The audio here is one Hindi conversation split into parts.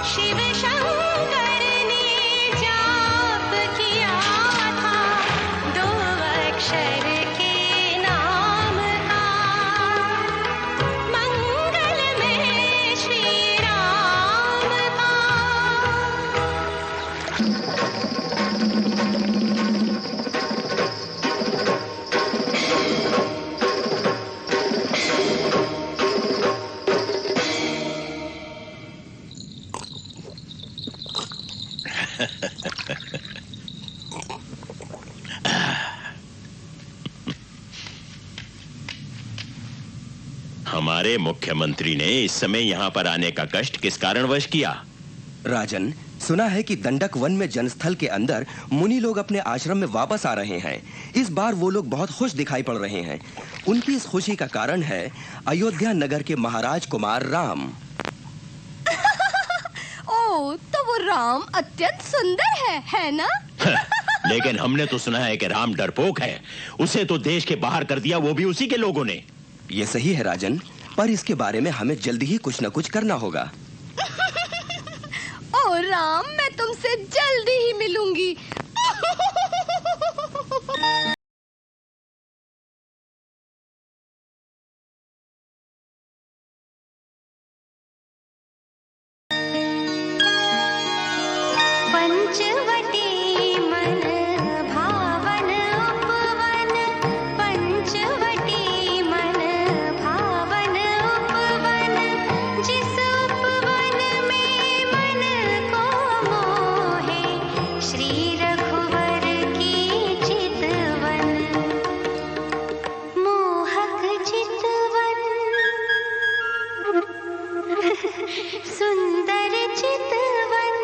शिव शंकर ने जाप किया था दो अक्षर के नाम का, मंगल में श्री राम का। हमारे मुख्यमंत्री ने इस समय यहाँ पर आने का कष्ट किस कारणवश किया? राजन, सुना है कि दंडक वन में जनस्थल के अंदर मुनि लोग अपने आश्रम में वापस आ रहे हैं। इस बार वो लोग बहुत खुश दिखाई पड़ रहे हैं। उनकी इस खुशी का कारण है अयोध्या नगर के महाराज कुमार राम। ओह, तो वो राम अत्यंत सुंदर है ना? लेकिन हमने तो सुना है कि राम डरपोक है। उसे तो देश के बाहर कर दिया, वो भी उसी के लोगों ने। ये सही है राजन, पर इसके बारे में हमें जल्दी ही कुछ न कुछ करना होगा। ओह राम, मैं तुमसे जल्दी ही मिलूंगी। पंचवटी मन भावन उपवन, पंचवटी मन भावन उपवन, जिस उपवन में मन को मोहे श्री रघुवर की चितवन, मोहक चितवन, सुंदर चितवन।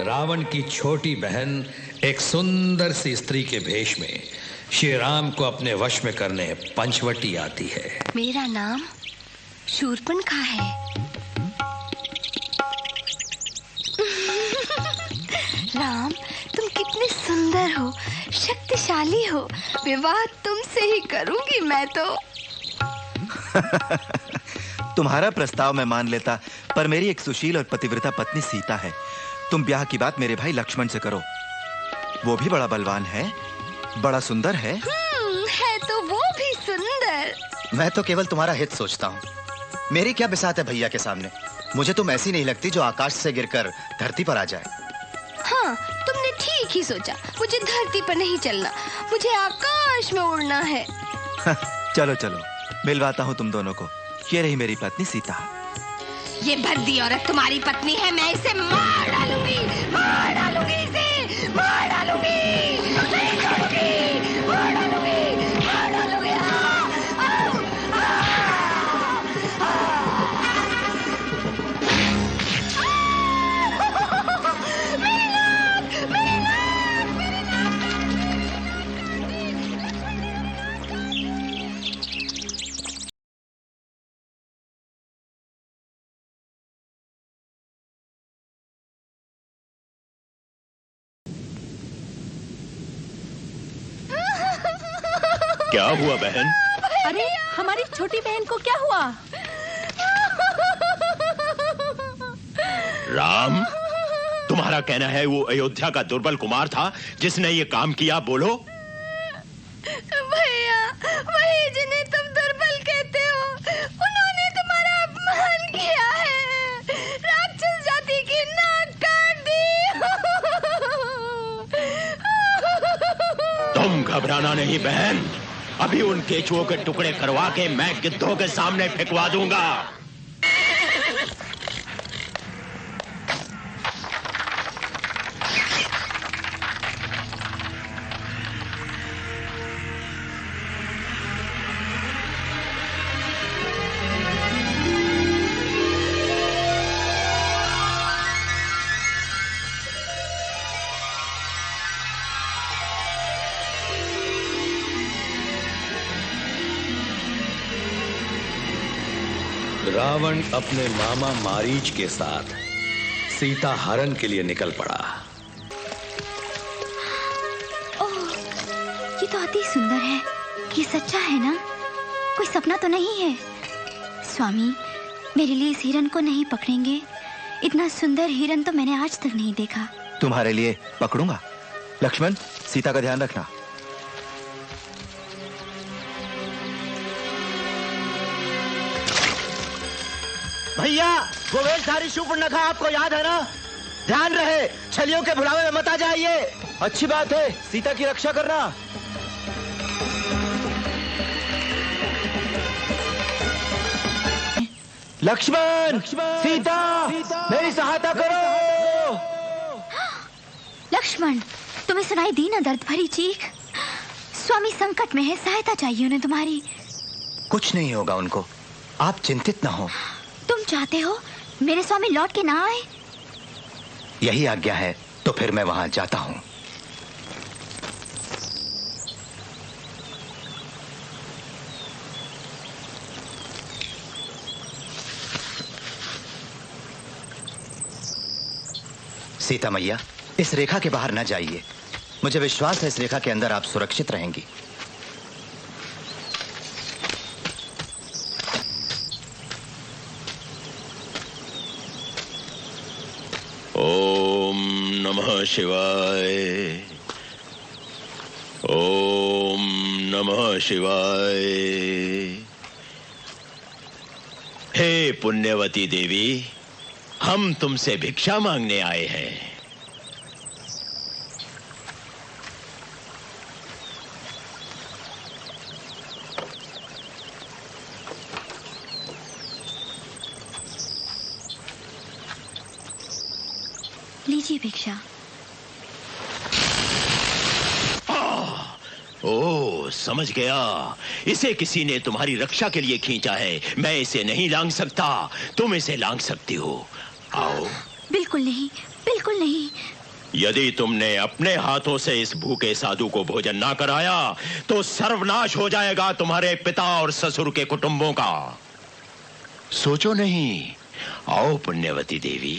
रावण की छोटी बहन एक सुंदर सी स्त्री के भेष में श्री राम को अपने वश में करने पंचवटी आती है। मेरा नाम शूर्पणखा है। राम, तुम कितने सुंदर हो, शक्तिशाली हो। विवाह तुमसे ही करूंगी मैं तो। तुम्हारा प्रस्ताव मैं मान लेता, पर मेरी एक सुशील और पतिव्रता पत्नी सीता है। तुम ब्याह की बात मेरे भाई लक्ष्मण से करो। वो भी बड़ा बलवान है, बड़ा सुंदर है। है तो वो भी सुंदर। मैं तो केवल तुम्हारा हित सोचता हूँ। मेरी क्या बिसात है भैया के सामने। मुझे तुम ऐसी नहीं लगती जो आकाश से गिरकर धरती पर आ जाए। हाँ, तुमने ठीक ही सोचा। मुझे धरती पर नहीं चलना, मुझे आकाश में उड़ना है। चलो चलो, मिलवाता हूँ तुम दोनों को। ये रही मेरी पत्नी सीता। ये भद्दी औरत तुम्हारी पत्नी है। मैं इसे मार डालूंगी, मार डालूंगी, इसे मार डालूंगी, नहीं छोड़ूंगी, मार डालूंगी, मार डालूंगी। मेरी नाक, मेरी नाक, मेरी नाक। क्या हुआ बहन? अरे, हमारी छोटी बहन को क्या हुआ? राम, तुम्हारा कहना है वो अयोध्या का दुर्बल कुमार था जिसने ये काम किया? बोलो। भैया, वही जिन्हें तुम दुर्बल कहते हो, उन्होंने तुम्हारा अपमान किया है। राक्षस जाति की नाक काट दी। तुम घबराना नहीं बहन, अभी उन केचुओं के टुकड़े करवा के मैं गिद्धों के सामने फेंकवा दूंगा। रावण अपने मामा मारीच के साथ सीता हरण के लिए निकल पड़ा। ओह, ये तो अति सुंदर है। ये सच्चा है ना? कोई सपना तो नहीं है? स्वामी, मेरे लिए इस हिरन को नहीं पकड़ेंगे? इतना सुंदर हिरन तो मैंने आज तक नहीं देखा। तुम्हारे लिए पकड़ूंगा। लक्ष्मण, सीता का ध्यान रखना। भैया, वो वेशधारी शूर्पणखा आपको याद है ना? ध्यान रहे, छलियों के भुलावे में मत आ जाइए। अच्छी बात है, सीता की रक्षा करना। लक्ष्मण, सीता, मेरी सहायता करो। लक्ष्मण, तुम्हें सुनाई दी ना दर्द भरी चीख? स्वामी संकट में है, सहायता चाहिए उन्हें तुम्हारी। कुछ नहीं होगा उनको, आप चिंतित ना हो। तुम चाहते हो मेरे स्वामी लौट के ना आए? यही आज्ञा है तो फिर मैं वहां जाता हूं। सीता मैया, इस रेखा के बाहर न जाइए। मुझे विश्वास है इस रेखा के अंदर आप सुरक्षित रहेंगी। ओम नमः शिवाय। ओम नमः शिवाय। हे पुण्यवती देवी, हम तुमसे भिक्षा मांगने आए हैं। लीजिए भिक्षा। ओ, समझ गया। इसे किसी ने तुम्हारी रक्षा के लिए खींचा है। मैं इसे नहीं लांघ सकता, तुम इसे लांघ सकती हो। आओ। बिल्कुल नहीं, बिल्कुल नहीं। यदि तुमने अपने हाथों से इस भूखे साधु को भोजन ना कराया तो सर्वनाश हो जाएगा तुम्हारे पिता और ससुर के कुटुंबों का। सोचो नहीं। आओ पुण्यवती देवी।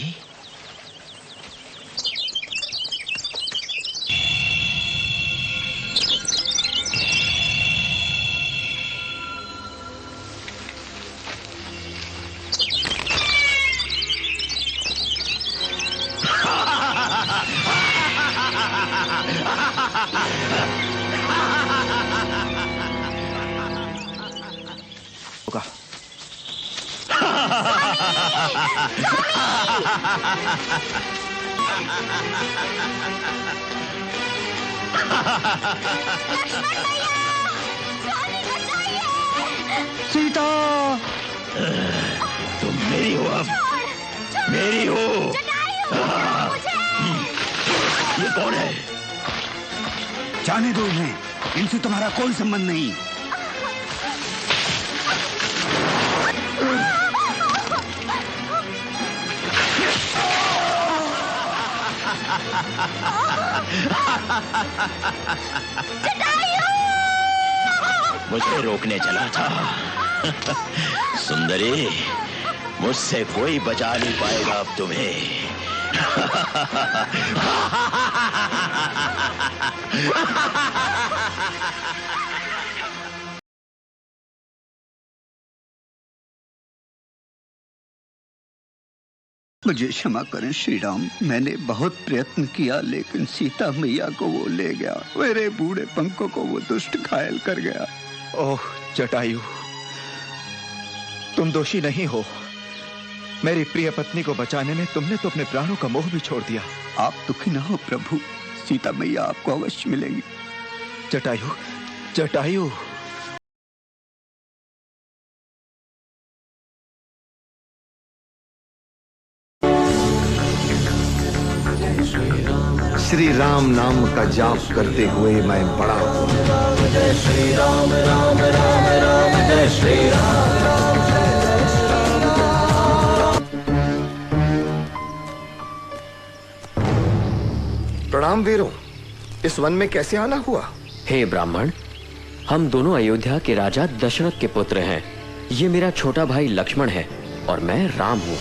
सीता, तुम मेरी हो अब, मेरी हो। ये कौन है? जाने दो इन्हें, इनसे तुम्हारा कोई संबंध नहीं। मुझे रोकने चला था। सुंदरी, मुझसे कोई बचा नहीं पाएगा अब तुम्हें। मुझे क्षमा करें श्री राम, मैंने बहुत प्रयत्न किया लेकिन सीता मैया को वो ले गया। मेरे बूढ़े पंखों को वो दुष्ट घायल कर गया। ओह जटायु, तुम दोषी नहीं हो। मेरी प्रिय पत्नी को बचाने में तुमने तो अपने प्राणों का मोह भी छोड़ दिया। आप दुखी ना हो प्रभु, सीता मैया आपको अवश्य मिलेंगी। जटायु, जटायु। श्री राम नाम का जाप करते हुए मैं बड़ा हूँ। जय श्री राम राम राम राम जय श्री राम। प्रणाम वीरों, इस वन में कैसे आना हुआ? हे ब्राह्मण, हम दोनों अयोध्या के राजा दशरथ के पुत्र हैं। ये मेरा छोटा भाई लक्ष्मण है और मैं राम हूँ।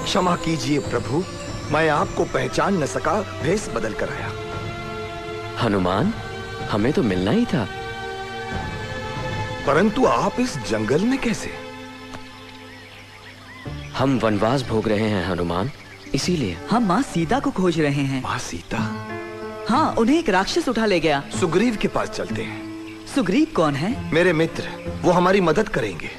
क्षमा कीजिए प्रभु, मैं आपको पहचान न सका, भेष बदल कर आया। हनुमान, हमें तो मिलना ही था। परंतु आप इस जंगल में कैसे? हम वनवास भोग रहे हैं हनुमान, इसीलिए। हम माँ सीता को खोज रहे हैं। माँ सीता? हाँ, उन्हें एक राक्षस उठा ले गया। सुग्रीव के पास चलते हैं। सुग्रीव कौन है? मेरे मित्र, वो हमारी मदद करेंगे।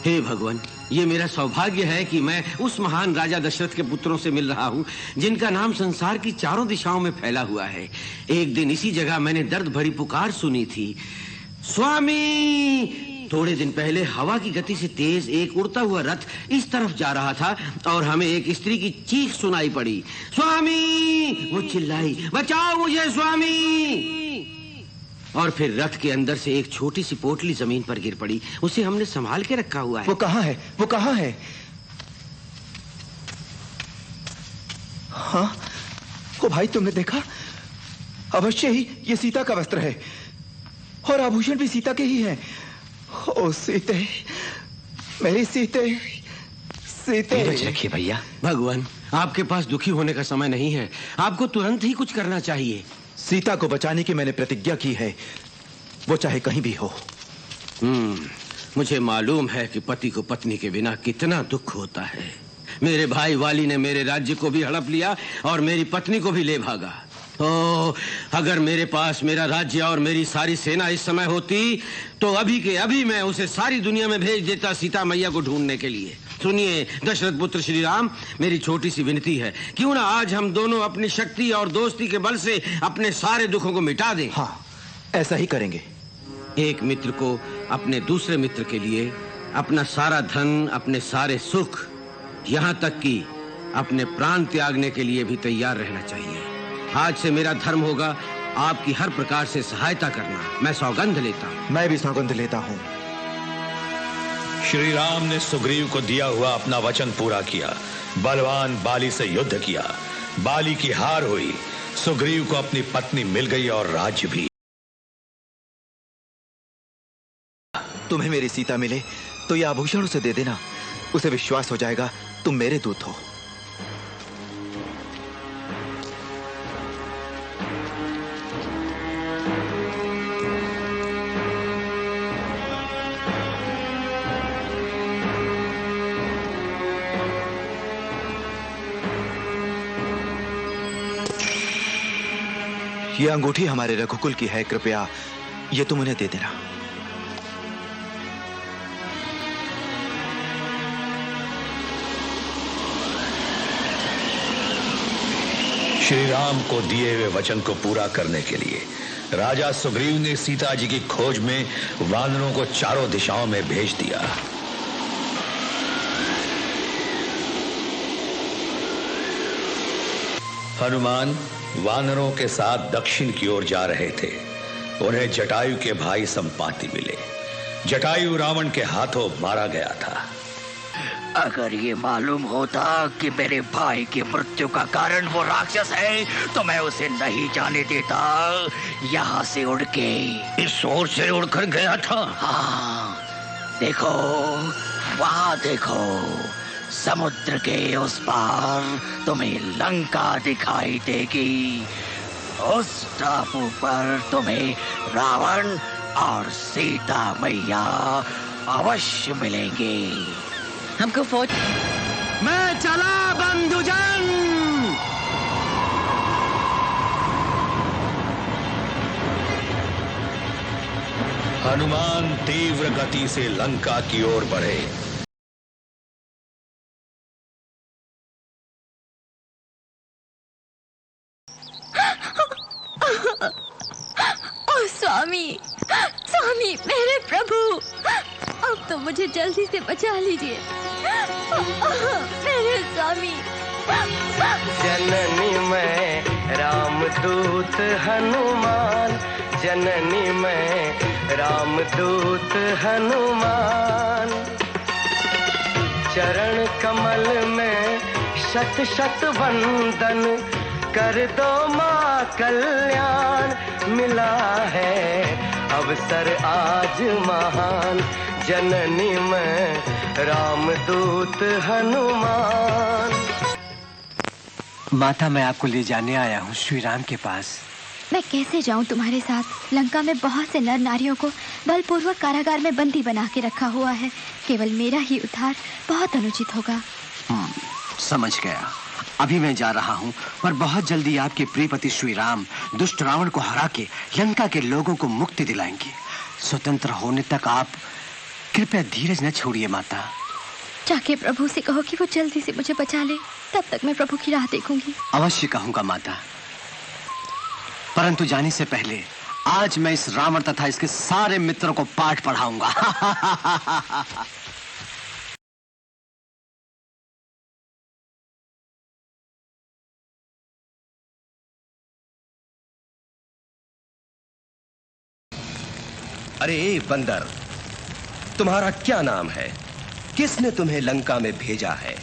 हे भगवान, ये मेरा सौभाग्य है कि मैं उस महान राजा दशरथ के पुत्रों से मिल रहा हूँ जिनका नाम संसार की चारों दिशाओं में फैला हुआ है। एक दिन इसी जगह मैंने दर्द भरी पुकार सुनी थी, स्वामी। थोड़े दिन पहले हवा की गति से तेज एक उड़ता हुआ रथ इस तरफ जा रहा था और हमें एक स्त्री की चीख सुनाई पड़ी, स्वामी। वो चिल्लाई, बचाओ मुझे स्वामी। और फिर रथ के अंदर से एक छोटी सी पोटली जमीन पर गिर पड़ी। उसे हमने संभाल के रखा हुआ है। वो कहाँ है? वो कहाँ है? हाँ, ओ भाई, तुमने देखा? अवश्य ही ये सीता का वस्त्र है और आभूषण भी सीता के ही हैं। ओ सीते, मेरी सीते, सीते। धीरज रखिए भैया। भगवान, आपके पास दुखी होने का समय नहीं है। आपको तुरंत ही कुछ करना चाहिए। सीता को बचाने की मैंने प्रतिज्ञा की है, वो चाहे कहीं भी हो। मुझे मालूम है कि पति को पत्नी के बिना कितना दुख होता है। मेरे भाई वाली ने मेरे राज्य को भी हड़प लिया और मेरी पत्नी को भी ले भागा। ओ, अगर मेरे पास मेरा राज्य और मेरी सारी सेना इस समय होती तो अभी के अभी मैं उसे सारी दुनिया में भेज देता सीता मैया को ढूंढने के लिए। सुनिए दशरथ पुत्र श्री राम, मेरी छोटी सी विनती है, क्यों ना आज हम दोनों अपनी शक्ति और दोस्ती के बल से अपने सारे दुखों को मिटा दें। हाँ, ऐसा ही करेंगे। एक मित्र को अपने दूसरे मित्र के लिए अपना सारा धन, अपने सारे सुख, यहाँ तक कि अपने प्राण त्यागने के लिए भी तैयार रहना चाहिए। आज से मेरा धर्म होगा आपकी हर प्रकार से सहायता करना। मैं सौगंध लेता हूँ। मैं भी सौगंध लेता हूँ। श्री राम ने सुग्रीव को दिया हुआ अपना वचन पूरा किया। बलवान बाली से युद्ध किया। बाली की हार हुई। सुग्रीव को अपनी पत्नी मिल गई और राज्य भी। तुम्हें मेरी सीता मिले तो ये आभूषण उसे दे देना। उसे विश्वास हो जाएगा तुम मेरे दूत हो। ये अंगूठी हमारे रघुकुल की है, कृपया ये तुम उन्हें दे देना। श्री राम को दिए हुए वचन को पूरा करने के लिए राजा सुग्रीव ने सीता जी की खोज में वानरों को चारों दिशाओं में भेज दिया। हनुमान वानरों के साथ दक्षिण की ओर जा रहे थे। उन्हें जटायु के भाई संपाति मिले। जटायु रावण के हाथों मारा गया था। अगर ये मालूम होता कि मेरे भाई की मृत्यु का कारण वो राक्षस है तो मैं उसे नहीं जाने देता। यहाँ से उड़ के इस ओर से उड़कर गया था। हाँ, देखो वहाँ देखो, समुद्र के उस पार तुम्हें लंका दिखाई देगी। उस टापू पर तुम्हें रावण और सीता मैया अवश्य मिलेंगे। हमको फौज। मैं चला बंधुजन। हनुमान तीव्र गति से लंका की ओर बढ़े। ओ स्वामी, स्वामी मेरे प्रभु, अब तो मुझे जल्दी से बचा लीजिए मेरे स्वामी। जननी मैं रामदूत हनुमान, जननी मैं रामदूत हनुमान। चरण कमल में शत शत वंदन, कर दो माँ कल्याण। मिला है अवसर आज महान, जननी मैं रामदूत हनुमान। माता, मैं आपको ले जाने आया हूँ श्री राम के पास। मैं कैसे जाऊं तुम्हारे साथ? लंका में बहुत से नर नारियों को बलपूर्वक कारागार में बंदी बना के रखा हुआ है। केवल मेरा ही उद्धार बहुत अनुचित होगा। समझ गया। अभी मैं जा रहा हूँ, पर बहुत जल्दी आपके प्रियपति श्री राम दुष्ट रावण को हरा के लंका के लोगों को मुक्ति दिलाएंगे। स्वतंत्र होने तक आप कृपया धीरज न छोड़िए माता। जाके प्रभु से कहो कि वो जल्दी से मुझे बचा ले, तब तक मैं प्रभु की राह देखूंगी। अवश्य कहूंगा माता, परंतु जाने से पहले आज मैं इस रावण तथा इसके सारे मित्रों को पाठ पढ़ाऊंगा। अरे बंदर, तुम्हारा क्या नाम है? किसने तुम्हें लंका में भेजा है?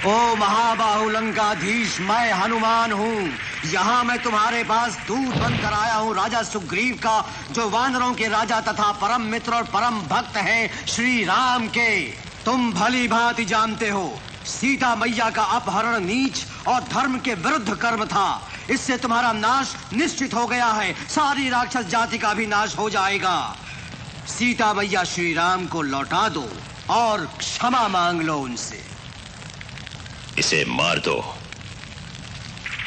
ओ महाबाहु लंकाधीश, मैं हनुमान हूँ। यहाँ मैं तुम्हारे पास दूत बनकर आया हूँ राजा सुग्रीव का, जो वानरों के राजा तथा परम मित्र और परम भक्त हैं श्री राम के। तुम भली भांति जानते हो, सीता मैया का अपहरण नीच और धर्म के विरुद्ध कर्म था। इससे तुम्हारा नाश निश्चित हो गया है। सारी राक्षस जाति का भी नाश हो जाएगा। सीता मैया श्री राम को लौटा दो और क्षमा मांग लो उनसे। इसे मार दो।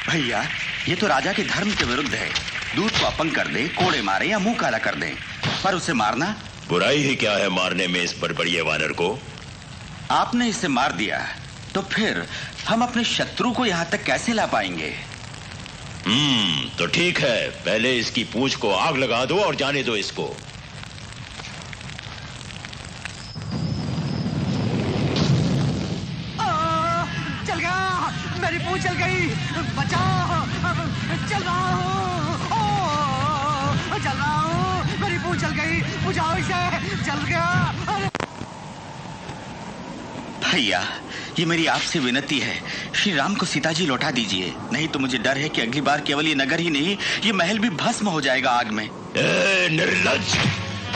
भैया, ये तो राजा के धर्म के विरुद्ध है। दूध को अपंग कर दे, कोड़े मारे या मुंह काला कर दे, पर उसे मारना? बुराई ही क्या है मारने में इस बड़बड़िए वानर को? आपने इसे मार दिया तो फिर हम अपने शत्रु को यहाँ तक कैसे ला पाएंगे? तो ठीक है, पहले इसकी पूंछ को आग लगा दो और जाने दो इसको। चल गया, मेरी पूंछ चल गई। बचाओ, चल रहा हूँ, चल रहा हूँ, मेरी पूंछ चल गई। बुझाओ इसे, चल गया। भैया, ये मेरी आपसे विनती है, श्री राम को सीता जी लौटा दीजिए, नहीं तो मुझे डर है कि अगली बार केवल ये नगर ही नहीं, ये महल भी भस्म हो जाएगा आग में। निर्लज्ज,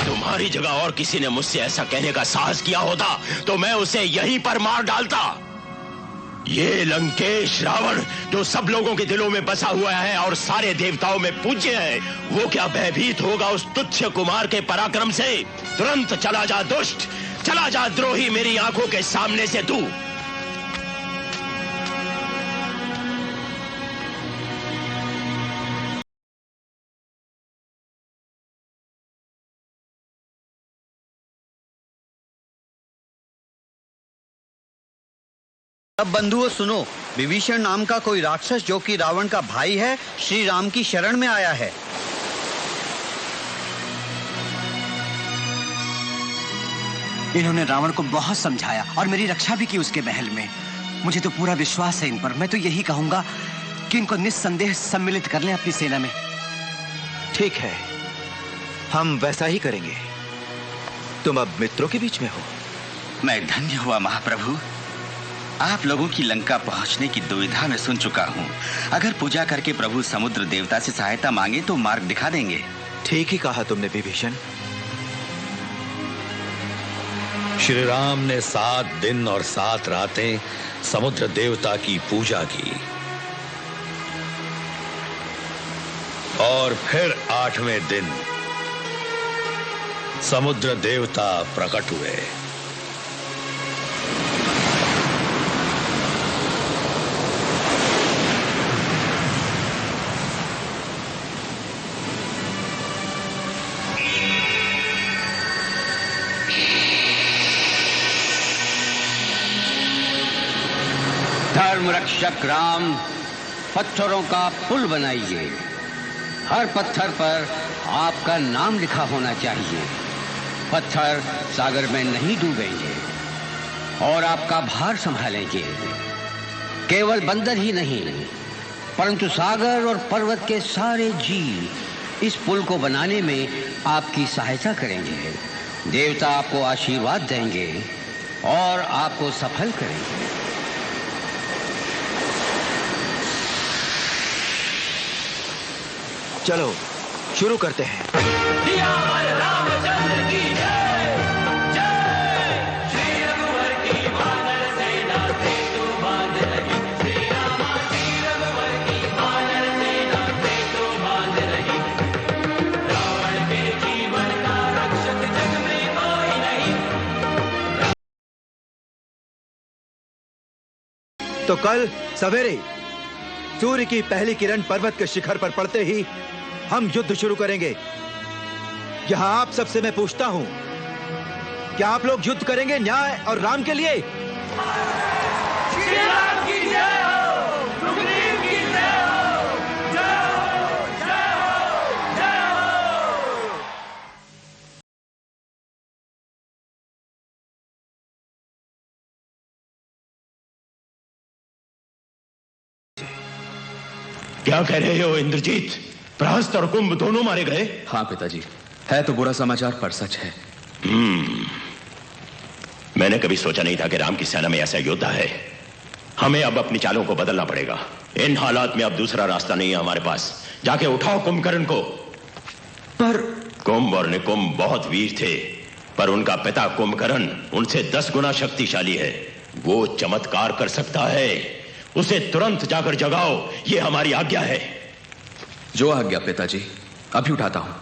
तुम्हारी जगह और किसी ने मुझसे ऐसा कहने का साहस किया होता तो मैं उसे यहीं पर मार डालता। ये लंकेश रावण जो सब लोगों के दिलों में बसा हुआ है और सारे देवताओं में पूज्य है, वो क्या भयभीत होगा उस तुच्छ कुमार के पराक्रम से? तुरंत चला जा दुष्ट, चला जा द्रोही, मेरी आंखों के सामने से तू। अब बंधुओं सुनो, विभीषण नाम का कोई राक्षस जो कि रावण का भाई है, श्री राम की शरण में आया है। इन्होंने रावण को बहुत समझाया और मेरी रक्षा भी की उसके महल में। मुझे तो पूरा विश्वास है इन पर। मैं तो यही कहूंगा कि इनको निस्संदेह सम्मिलित कर लें अपनी सेना में। ठीक है, हम वैसा ही करेंगे। तुम अब मित्रों के बीच में हो। मैं धन्य हुआ महाप्रभु। आप लोगों की लंका पहुंचने की दुविधा में सुन चुका हूं। अगर पूजा करके प्रभु समुद्र देवता से सहायता मांगे तो मार्ग दिखा देंगे। ठीक ही कहा तुमने विभीषण। श्री राम ने 7 दिन और 7 रातें समुद्र देवता की पूजा की और फिर 8वें दिन समुद्र देवता प्रकट हुए। धर्म रक्षक राम, पत्थरों का पुल बनाइए। हर पत्थर पर आपका नाम लिखा होना चाहिए। पत्थर सागर में नहीं डूबेंगे और आपका भार संभालेंगे। केवल बंदर ही नहीं, परंतु सागर और पर्वत के सारे जीव इस पुल को बनाने में आपकी सहायता करेंगे। देवता आपको आशीर्वाद देंगे और आपको सफल करेंगे। चलो शुरू करते हैं। रामचंद्र की जय, जय श्री रघुवर की वानर सेना तो कल सवेरे सूर्य की पहली किरण पर्वत के शिखर पर पड़ते ही हम युद्ध शुरू करेंगे। यहां आप सबसे मैं पूछता हूं, क्या आप लोग युद्ध करेंगे न्याय और राम के लिए? क्या कह रहे हो इंद्रजीत? प्रहस्त और कुंभ दोनों मारे गए? हाँ पिताजी, है तो बुरा समाचार पर सच है। मैंने कभी सोचा नहीं था कि राम की सेना में ऐसा योद्धा है। हमें अब अपनी चालों को बदलना पड़ेगा। इन हालात में अब दूसरा रास्ता नहीं है हमारे पास। जाके उठाओ कुंभकर्ण को। पर कुंभ और निकुंभ बहुत वीर थे, पर उनका पिता कुंभकर्ण उनसे 10 गुना शक्तिशाली है। वो चमत्कार कर सकता है। उसे तुरंत जाकर जगाओ, ये हमारी आज्ञा है। जो आज्ञा पिताजी, अभी उठाता हूं।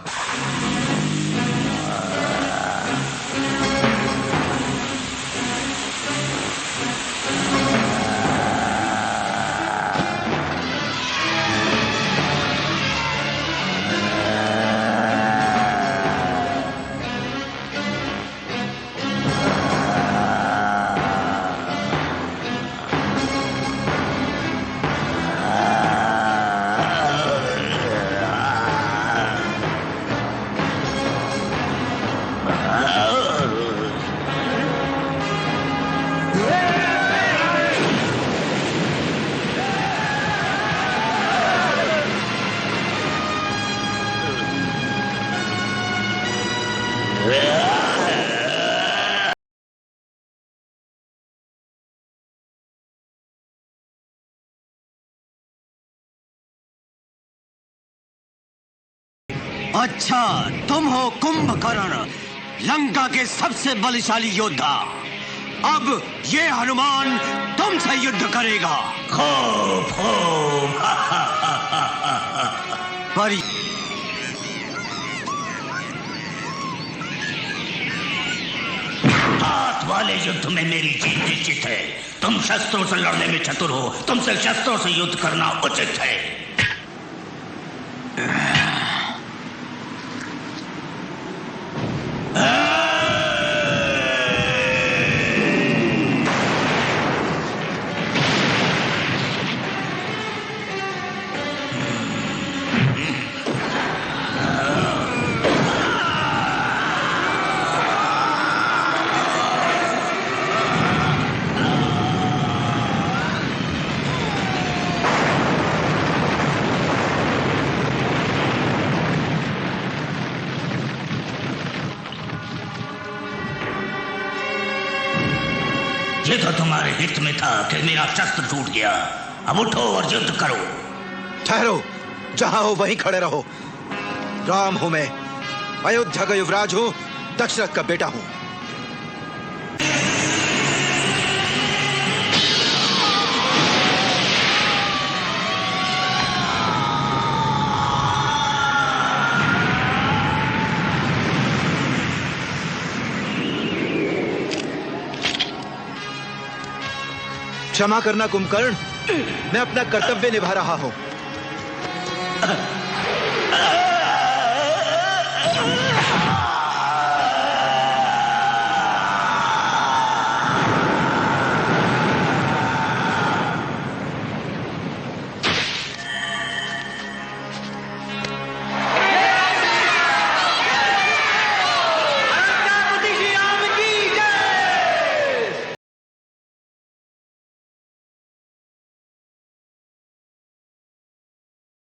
अच्छा, तुम हो कुंभकर्ण, लंका के सबसे बलशाली योद्धा। अब ये हनुमान तुमसे युद्ध करेगा। खूब खूब। पर हाथ वाले युद्ध में मेरी जीत निश्चित है। तुम शस्त्रों से लड़ने में चतुर हो, तुमसे शस्त्रों से युद्ध करना उचित है। ये तो तुम्हारे हित में था कि मेरा शस्त्र टूट गया। अब उठो और युद्ध करो। ठहरो, जहां हो वहीं खड़े रहो। राम हूं मैं, अयोध्या का युवराज हूं, दशरथ का बेटा हूं। क्षमा करना कुंभकर्ण, मैं अपना कर्तव्य निभा रहा हूं।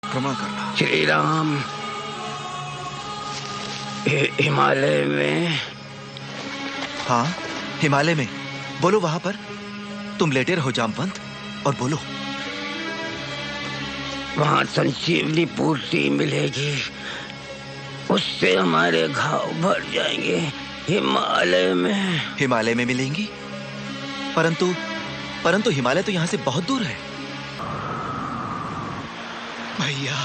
क्षमा करना। श्री राम, हिमालय में। हाँ, हिमालय में। बोलो वहां पर। तुम लेटे रहो जामवंत और बोलो। वहां संजीवनी पूर्ति मिलेगी, उससे हमारे घाव भर जाएंगे। हिमालय में। हिमालय में मिलेंगी? परंतु हिमालय तो यहां से बहुत दूर है। भैया,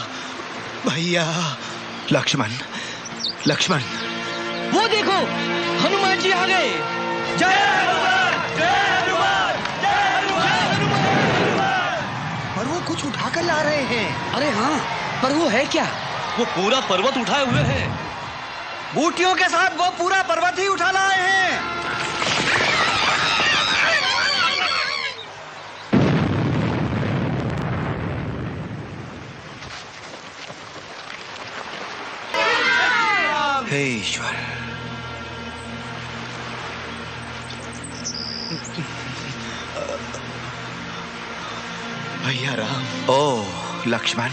भैया। लक्ष्मण, लक्ष्मण। वो देखो, हनुमान जी आ गए। जय हनुमान, जय हनुमान, जय हनुमान, जय हनुमान। कुछ उठाकर ला रहे हैं। अरे हाँ, पर वो है क्या? वो पूरा पर्वत उठाए हुए हैं। बूटियों के साथ वो पूरा पर्वत ही उठा लाए हैं। हे ईश्वर, भैया राम। ओह लक्ष्मण,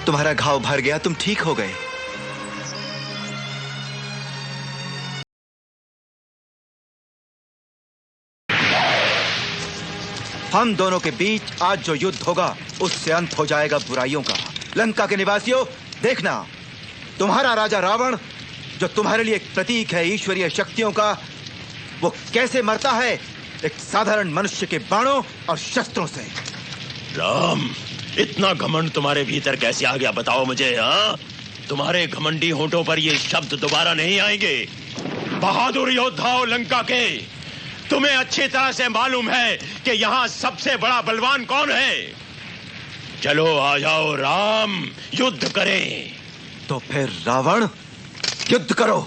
तुम्हारा घाव भर गया, तुम ठीक हो गए। हम दोनों के बीच आज जो युद्ध होगा उससे अंत हो जाएगा बुराइयों का। लंका के निवासियों, देखना, तुम्हारा राजा रावण, जो तुम्हारे लिए एक प्रतीक है ईश्वरीय शक्तियों का, वो कैसे मरता है एक साधारण मनुष्य के बाणों और शस्त्रों से। राम, इतना घमंड तुम्हारे भीतर कैसे आ गया, बताओ मुझे। हाँ, तुम्हारे घमंडी होठों पर ये शब्द दोबारा नहीं आएंगे। बहादुर योद्धाओं लंका के, तुम्हें अच्छी तरह से मालूम है कि यहाँ सबसे बड़ा बलवान कौन है। चलो आ जाओ राम, युद्ध करें। तो फिर रावण, युद्ध करो।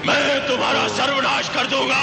मैं तुम्हारा सर्वनाश कर दूंगा।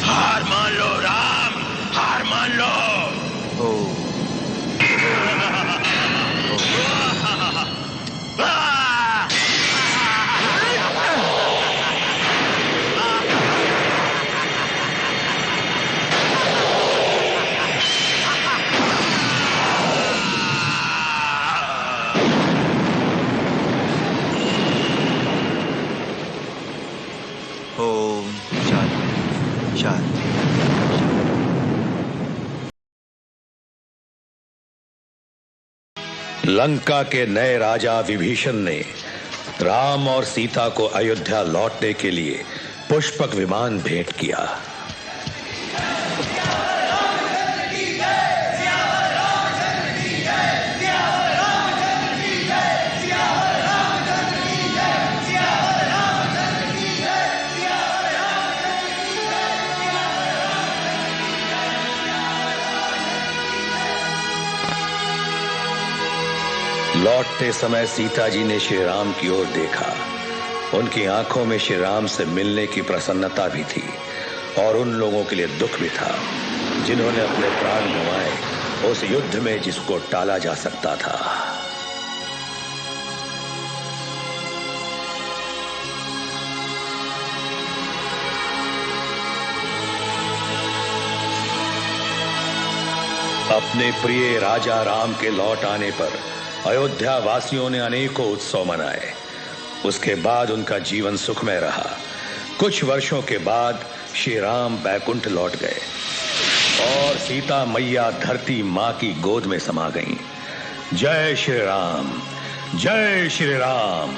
हार मान लो राम, हार मान लो। ओम शांति शांति। लंका के नए राजा विभीषण ने राम और सीता को अयोध्या लौटने के लिए पुष्पक विमान भेंट किया। लौटते समय सीता जी ने श्री राम की ओर देखा। उनकी आंखों में श्री राम से मिलने की प्रसन्नता भी थी और उन लोगों के लिए दुख भी था जिन्होंने अपने प्राण गंवाए उस युद्ध में जिसको टाला जा सकता था। अपने प्रिय राजा राम के लौट आने पर अयोध्या वासियों ने अनेकों उत्सव मनाए। उसके बाद उनका जीवन सुखमय रहा। कुछ वर्षों के बाद श्री राम बैकुंठ लौट गए और सीता मैया धरती मां की गोद में समा गईं। जय श्री राम, जय श्री राम।